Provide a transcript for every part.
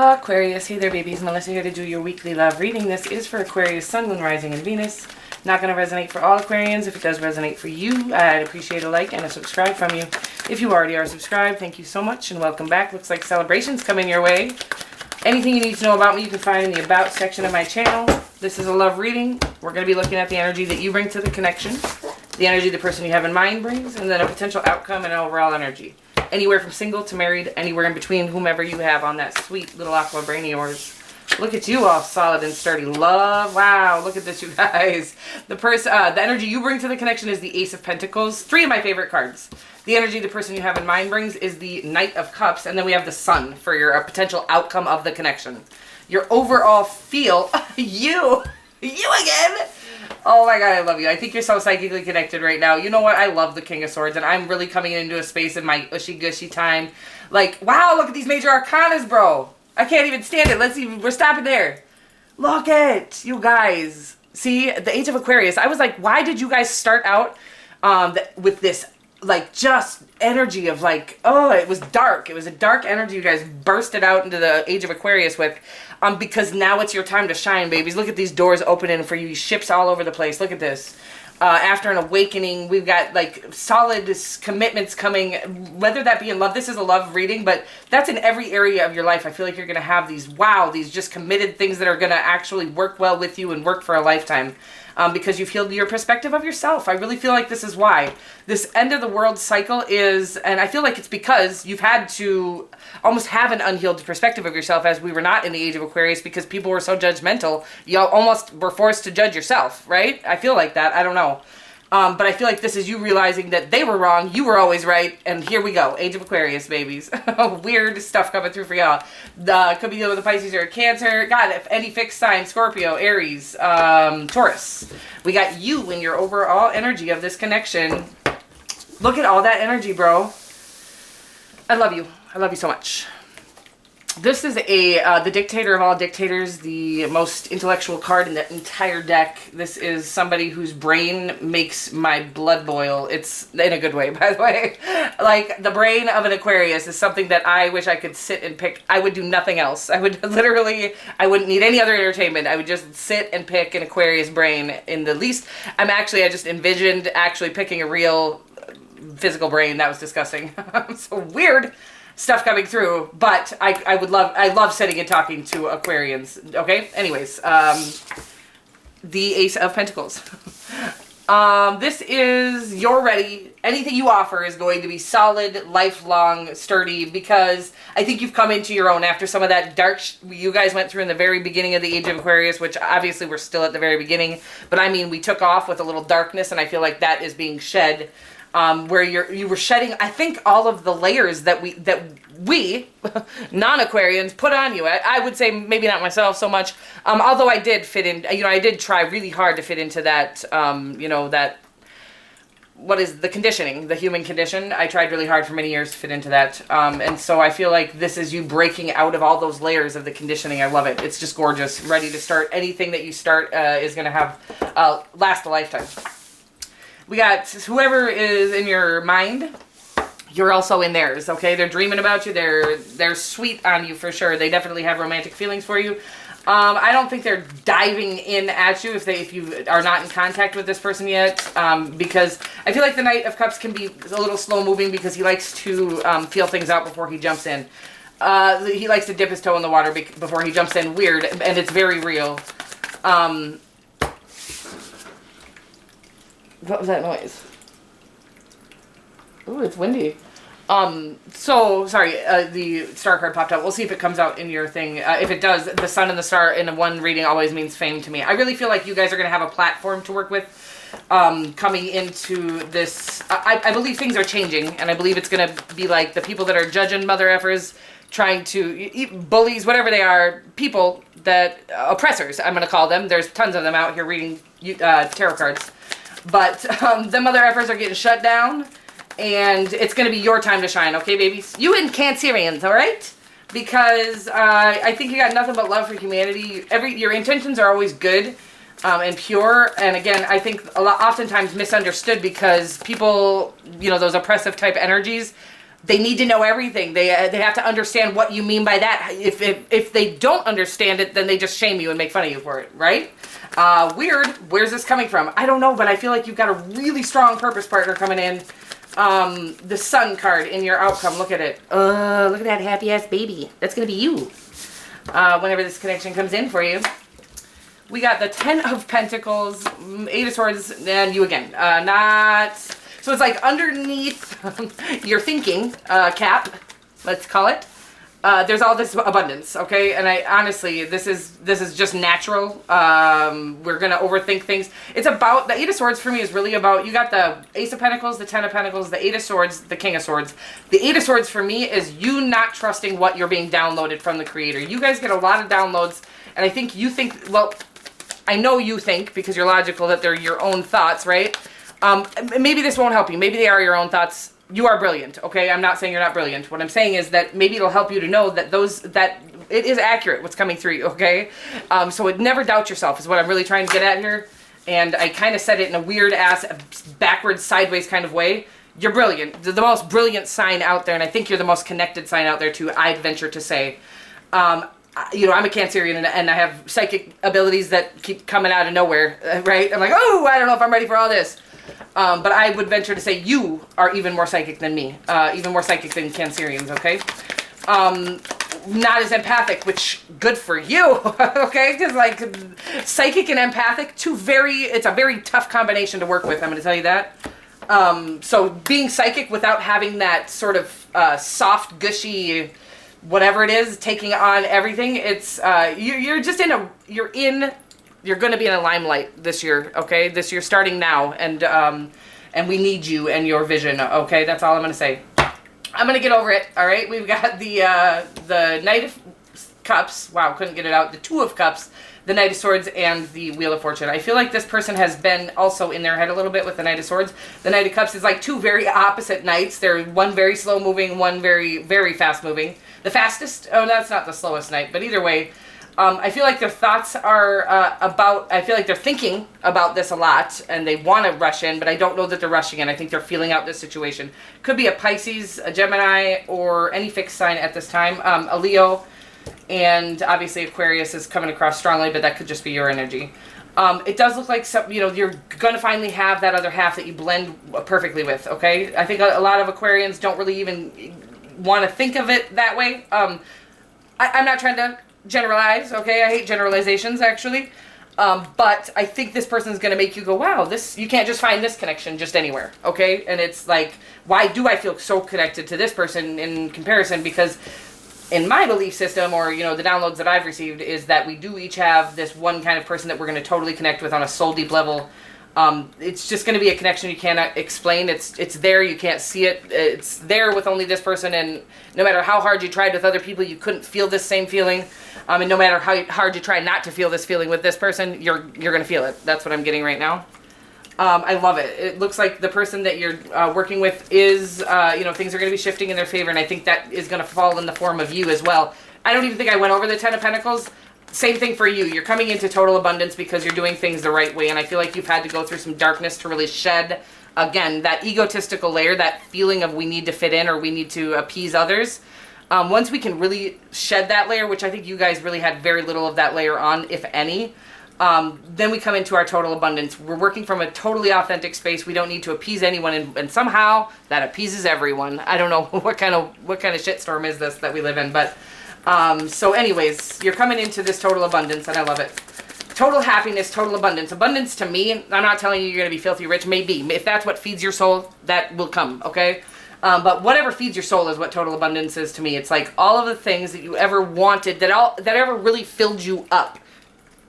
Aquarius, hey there babies, Melissa here to do your weekly love reading. This is for Aquarius, Sun, Moon, Rising, and Venus. Not going to resonate for all Aquarians. If it does resonate for you, I'd appreciate a like and a subscribe from you. If you already are subscribed, thank you so much and welcome back. Looks like celebrations coming your way. Anything you need to know about me, you can find in the About section of my channel. This is a love reading. We're going to be looking at the energy that you bring to the connection, the energy the person you have in mind brings, and then a potential outcome and an overall energy. Anywhere from single to married, anywhere in between, whomever you have on that sweet little aqua brain of yours. Look at you, all solid and sturdy. Love. Wow, look at this, you guys. The energy you bring to the connection is the Ace of Pentacles. 3 of my favorite cards. The energy the person you have in mind brings is the Knight of Cups, and then we have the Sun for your potential outcome of the connection. Your overall feel, you again. Oh my god, I love you. I think you're so psychically connected right now. You know what? I love the King of Swords, and I'm really coming into a space in my ushy-gushy time. Like, wow, look at these major arcanas, bro. I can't even stand it. Let's see. We're stopping there. Look at you guys. See, the Age of Aquarius. I was like, why did you guys start out with this, like, just energy of, like, oh, it was dark. It was a dark energy you guys bursted out into the Age of Aquarius with. Because now it's your time to shine, babies. Look at these doors opening for you. Ships all over the place. Look at this. After an awakening, we've got like solid commitments coming, whether that be in love. This is a love reading, but that's in every area of your life. I feel like you're going to have these, wow, these just committed things that are going to actually work well with you and work for a lifetime. Because you've healed your perspective of yourself. I really feel like this is why. This end of the world cycle is, and I feel like it's because you've had to almost have an unhealed perspective of yourself, as we were not in the Age of Aquarius because people were so judgmental. You almost were forced to judge yourself, right? I feel like that. I don't know. But I feel like this is you realizing that they were wrong, you were always right, and here we go. Age of Aquarius, babies. Weird stuff coming through for y'all. Could be dealing with a Pisces or a Cancer. God, if any fixed sign, Scorpio, Aries, Taurus. We got you in your overall energy of this connection. Look at all that energy, bro. I love you. I love you so much. This is the dictator of all dictators, the most intellectual card in the entire deck. This is somebody whose brain makes my blood boil. It's in a good way, by the way. Like, the brain of an Aquarius is something that I wish I could sit and pick. I would do nothing else. I would literally, I wouldn't need any other entertainment. I would just sit and pick an Aquarius brain in the least. I just envisioned actually picking a real physical brain. That was disgusting. So weird stuff coming through, but I love sitting and talking to Aquarians. Okay, anyways, the Ace of Pentacles. This is, you're ready. Anything you offer is going to be solid, lifelong, sturdy, because I think you've come into your own after some of that dark you guys went through in the very beginning of the Age of Aquarius, which obviously we're still at the very beginning, but I mean, we took off with a little darkness, and I feel like that is being shed. Where you were shedding, I think, all of the layers that we non-Aquarians put on you. I would say maybe not myself so much, although I did fit in, I did try really hard to fit into that, that, what is the conditioning, the human condition. I tried really hard for many years to fit into that, and so I feel like this is you breaking out of all those layers of the conditioning. I love it. It's just gorgeous. Ready to start. Anything that you start is going to have last a lifetime. We got whoever is in your mind, you're also in theirs, okay? They're dreaming about you. They're sweet on you for sure. They definitely have romantic feelings for you. I don't think they're diving in at you if you are not in contact with this person yet, because I feel like the Knight of Cups can be a little slow moving because he likes to feel things out before he jumps in. He likes to dip his toe in the water before he jumps in. Weird, and it's very real. What was that noise? Ooh, it's windy. So, sorry, the star card popped up. We'll see if it comes out in your thing. If it does, the sun and the star in one reading always means fame to me. I really feel like you guys are going to have a platform to work with coming into this. I believe things are changing, and I believe it's going to be like the people that are judging mother effers, trying to, bullies, whatever they are, people that, oppressors, I'm going to call them. There's tons of them out here reading tarot cards. But the mother effers are getting shut down, and it's going to be your time to shine, okay, babies? You and Cancerians, all right? Because I think you got nothing but love for humanity. Your intentions are always good and pure, and again, I think oftentimes misunderstood because people, those oppressive type energies, They need to know everything. They have to understand what you mean by that. If they don't understand it, then they just shame you and make fun of you for it, right? Weird. Where's this coming from? I don't know, but I feel like you've got a really strong purpose partner coming in. The Sun card in your outcome. Look at it. Look at that happy ass baby. That's gonna be you. Whenever this connection comes in for you. We got the 10 of Pentacles, 8 of Swords, and you again. So it's like underneath your thinking cap, let's call it. There's all this abundance, okay? And I honestly, this is just natural. We're gonna overthink things. It's about, the 8 of Swords for me is really about, you got the Ace of Pentacles, the 10 of Pentacles, the 8 of Swords, the King of Swords. The 8 of Swords for me is you not trusting what you're being downloaded from the Creator. You guys get a lot of downloads, and I think you think, well, I know you think, because you're logical, that they're your own thoughts, right? Maybe this won't help you. Maybe they are your own thoughts. You are brilliant, okay? I'm not saying you're not brilliant. What I'm saying is that maybe it'll help you to know that that it is accurate what's coming through you, okay? So never doubt yourself is what I'm really trying to get at here. And I kind of said it in a weird ass, backwards, sideways kind of way. You're brilliant. The most brilliant sign out there, and I think you're the most connected sign out there too, I'd venture to say. You know, I'm a Cancerian and I have psychic abilities that keep coming out of nowhere, right? I'm like, oh, I don't know if I'm ready for all this. But I would venture to say you are even more psychic than me. Even more psychic than Cancerians, okay? Not as empathic, which good for you, okay? Because like psychic and empathic, it's a very tough combination to work with, I'm going to tell you that. So being psychic without having that sort of soft, gushy, whatever it is, taking on everything, it's you're going to be in a limelight this year, okay? This year starting now, and we need you and your vision, okay? That's all I'm going to say. I'm going to get over it, all right? We've got the Knight of Cups. Wow, couldn't get it out. The Two of Cups, the Knight of Swords, and the Wheel of Fortune. I feel like this person has been also in their head a little bit with the Knight of Swords. The Knight of Cups is like two very opposite knights. They're one very slow moving, one very, very fast moving. The fastest, oh, that's not the slowest knight, but either way, I feel like their thoughts are I feel like they're thinking about this a lot, and they want to rush in, but I don't know that they're rushing in. I think they're feeling out this situation. Could be a Pisces, a Gemini, or any fixed sign at this time. A Leo, and obviously Aquarius is coming across strongly, but that could just be your energy. It does look like you're going to finally have that other half that you blend perfectly with, okay? I think a lot of Aquarians don't really even want to think of it that way. I'm not trying to generalize, okay? I hate generalizations, actually. But I think this person is going to make you go, wow, you can't just find this connection just anywhere, okay? And it's like, why do I feel so connected to this person in comparison? Because in my belief system, or, you know, the downloads that I've received, is that we do each have this one kind of person that we're going to totally connect with on a soul deep level. It's just going to be a connection you cannot explain. It's there, you can't see it. It's there with only this person, and no matter how hard you tried with other people, you couldn't feel this same feeling. And no matter how hard you try not to feel this feeling with this person, you're going to feel it. That's what I'm getting right now. I love it. It looks like the person that you're working with is, you know, things are going to be shifting in their favor, and I think that is going to fall in the form of you as well. I don't even think I went over the Ten of Pentacles. Same thing for you. You're coming into total abundance because you're doing things the right way, and I feel like you've had to go through some darkness to really shed, again, that egotistical layer, that feeling of we need to fit in or we need to appease others. Once we can really shed that layer, which I think you guys really had very little of that layer on, if any, then we come into our total abundance. We're working from a totally authentic space. We don't need to appease anyone, and somehow that appeases everyone. I don't know what kind of shitstorm is this that we live in, but so anyways, you're coming into this total abundance, and I love it. Total happiness, total abundance. Abundance to me, I'm not telling you you're going to be filthy rich. Maybe. If that's what feeds your soul, that will come, okay? But whatever feeds your soul is what total abundance is to me. It's like all of the things that you ever wanted, that ever really filled you up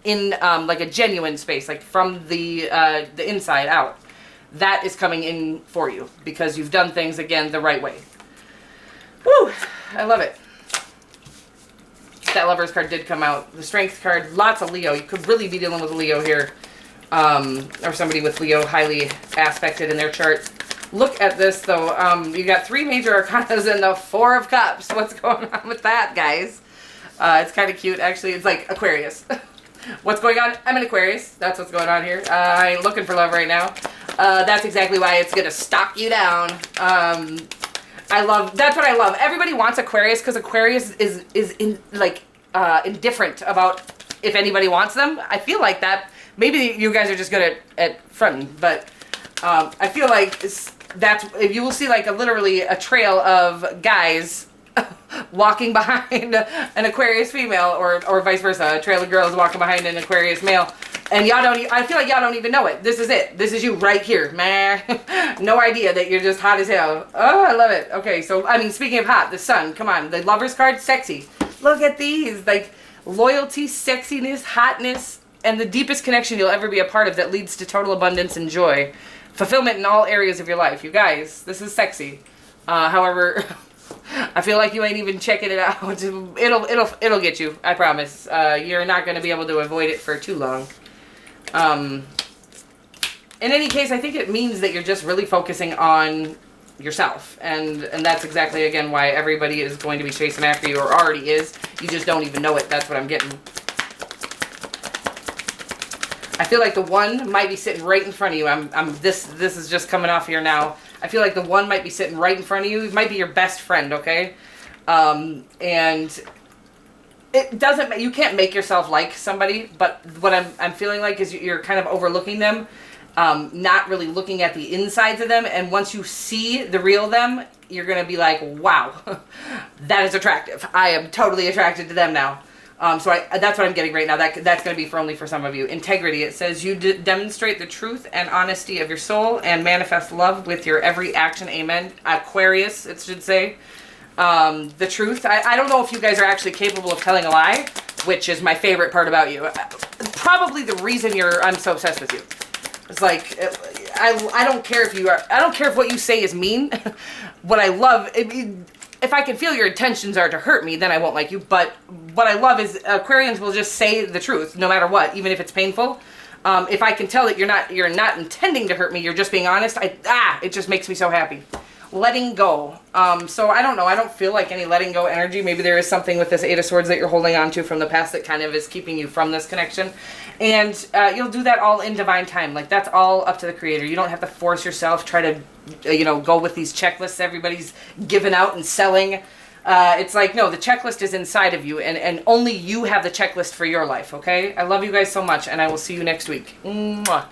in like a genuine space, like from the inside out. That is coming in for you because you've done things, again, the right way. Woo! I love it. That Lover's card did come out. The Strength card, lots of Leo. You could really be dealing with a Leo here. Or somebody with Leo highly aspected in their chart. Look at this, though. You got 3 major arcanas and the 4 of Cups. What's going on with that, guys? It's kind of cute, actually. It's like Aquarius. What's going on? I'm an Aquarius. That's what's going on here. I ain't looking for love right now. That's exactly why it's going to stalk you down. That's what I love. Everybody wants Aquarius because Aquarius is indifferent about if anybody wants them. I feel like that. Maybe you guys are just good at fronting, but I feel like you will see like literally a trail of guys walking behind an Aquarius female, or vice versa, a trail of girls walking behind an Aquarius male. And I feel like y'all don't even know it. This is it. This is you right here, man. No idea that you're just hot as hell. Oh, I love it. Okay, so, I mean, speaking of hot, the sun, come on. The lover's card, sexy. Look at these. Like, loyalty, sexiness, hotness, and the deepest connection you'll ever be a part of that leads to total abundance and joy. Fulfillment in all areas of your life. You guys, this is sexy. However, I feel like you ain't even checking it out. It'll get you, I promise. You're not going to be able to avoid it for too long. In any case, I think it means that you're just really focusing on yourself, and that's exactly, again, why everybody is going to be chasing after you, or already is. You just don't even know it. That's what I'm getting. I feel like the one might be sitting right in front of you. This is just coming off here now. I feel like the one might be sitting right in front of you. It might be your best friend, okay? And it doesn't, you can't make yourself like somebody, but what I'm feeling like is you're kind of overlooking them, not really looking at the insides of them, and once you see the real them, you're going to be like, wow, that is attractive. I am totally attracted to them now. So that's what I'm getting right now. That's going to be only for some of you. Integrity. It says you demonstrate the truth and honesty of your soul and manifest love with your every action. Amen. Aquarius, it should say. The truth. I don't know if you guys are actually capable of telling a lie, which is my favorite part about you. Probably the reason I'm so obsessed with you. It's like, I don't care if you are, I don't care if what you say is mean. What I love, if I can feel your intentions are to hurt me, then I won't like you. But what I love is Aquarians will just say the truth, no matter what, even if it's painful. If I can tell that you're not intending to hurt me, you're just being honest, it just makes me so happy. Letting go. So I don't know. I don't feel like any letting go energy. Maybe there is something with this Eight of Swords that you're holding on to from the past that kind of is keeping you from this connection. And you'll do that all in divine time. Like, that's all up to the Creator. You don't have to force yourself, try to, go with these checklists everybody's giving out and selling. It's like, no, the checklist is inside of you, and only you have the checklist for your life, okay? I love you guys so much, and I will see you next week. Mwah.